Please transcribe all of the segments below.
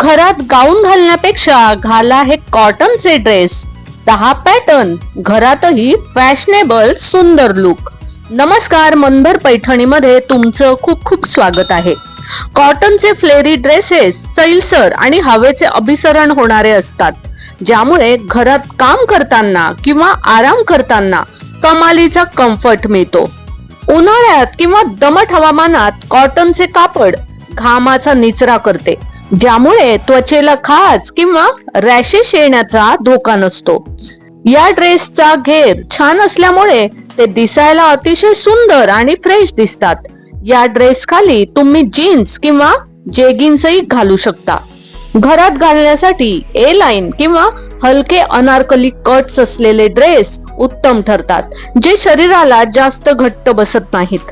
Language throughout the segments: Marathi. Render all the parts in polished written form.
घरात गाऊन घालण्यापेक्षा घाला हे कॉटनचे ड्रेस, 10 पॅटर्न, घरातही फॅशनेबल सुंदर लुक. नमस्कार, मनभर पैठणीमध्ये तुमचं खूप खूप स्वागत आहे. कॉटनचे फ्लेरी ड्रेसेस सैलसर आणि हवेचे अभिसरण होणारे असतात, ज्यामुळे घरात काम करताना किंवा आराम करताना कमालीचा कम्फर्ट मिळतो. उन्हाळ्यात किंवा दमट हवामानात कॉटनचे कापड घामाचा निचरा करते, ज्यामुळे त्वचेला खाज किंवा रॅशेस येण्याचा धोका नसतो. या ड्रेसचा घेर छान असल्यामुळे ते दिसायला अतिशय सुंदर आणि फ्रेश दिसतात. या ड्रेस खाली तुम्ही जीन्स किंवा जेगिन्सही घालू शकता. घरात घालण्यासाठी ए लाईन किंवा हलके अनारकली कट्स असलेले ड्रेस उत्तम ठरतात, जे शरीराला जास्त घट्ट बसत नाहीत.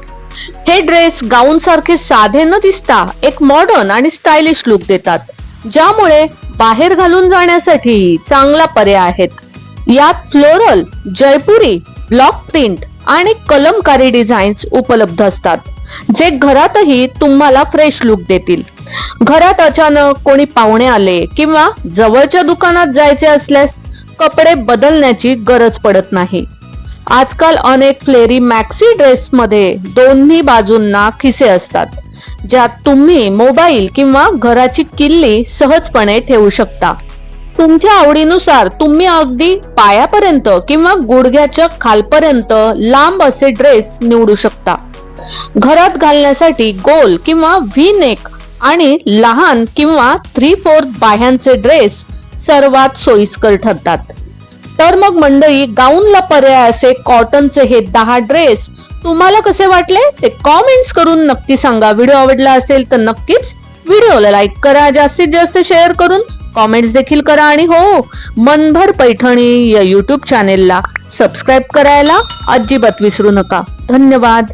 हे ड्रेस गाऊन सारखे साधे न दिसता एक मॉडर्न आणि स्टायलिश लुक देतात, ज्यामुळे बाहेर घालून जाण्यासाठी चांगला पर्याय आहेत. यात फ्लोरल, जयपुरी, ब्लॉक प्रिंट आणि कलमकारी डिझाईन्स उपलब्ध असतात, जे घरातही तुम्हाला फ्रेश लुक देतील. घरात अचानक कोणी पाहुणे आले किंवा जवळच्या दुकानात जायचे असल्यास कपडे बदलण्याची गरज पडत नाही. आजकाल अनेक फ्लेरी मॅक्सी ड्रेस मध्ये दोन्ही बाजूंना खिसे असतात, ज्यात तुम्ही मोबाईल किंवा घराची किल्ली सहजपणे ठेवू शकता. तुमच्या आवडीनुसार तुम्ही अगदी पायापर्यंत किंवा गुडघ्याच्या खालपर्यंत लांब असे ड्रेस निवडू शकता. घरात घालण्यासाठी गोल किंवा व्ही नेक आणि लहान किंवा 3/4 बाह्यांचे ड्रेस सर्वात सोयीस्कर ठरतात. तर मग मंडळी, गाऊनला पर्याय असे कॉटनचे हे 10 ड्रेस तुम्हाला कसे वाटले ते कॉमेंट्स करून नक्की सांगा. व्हिडिओ आवडला असेल तर नक्कीच व्हिडिओला लाईक करा, जास्तीत जास्त शेअर करून कॉमेंट्स देखील करा आणि हो, मनभर पैठणी या YouTube चॅनेलला सबस्क्राईब करायला अजिबात विसरू नका. धन्यवाद.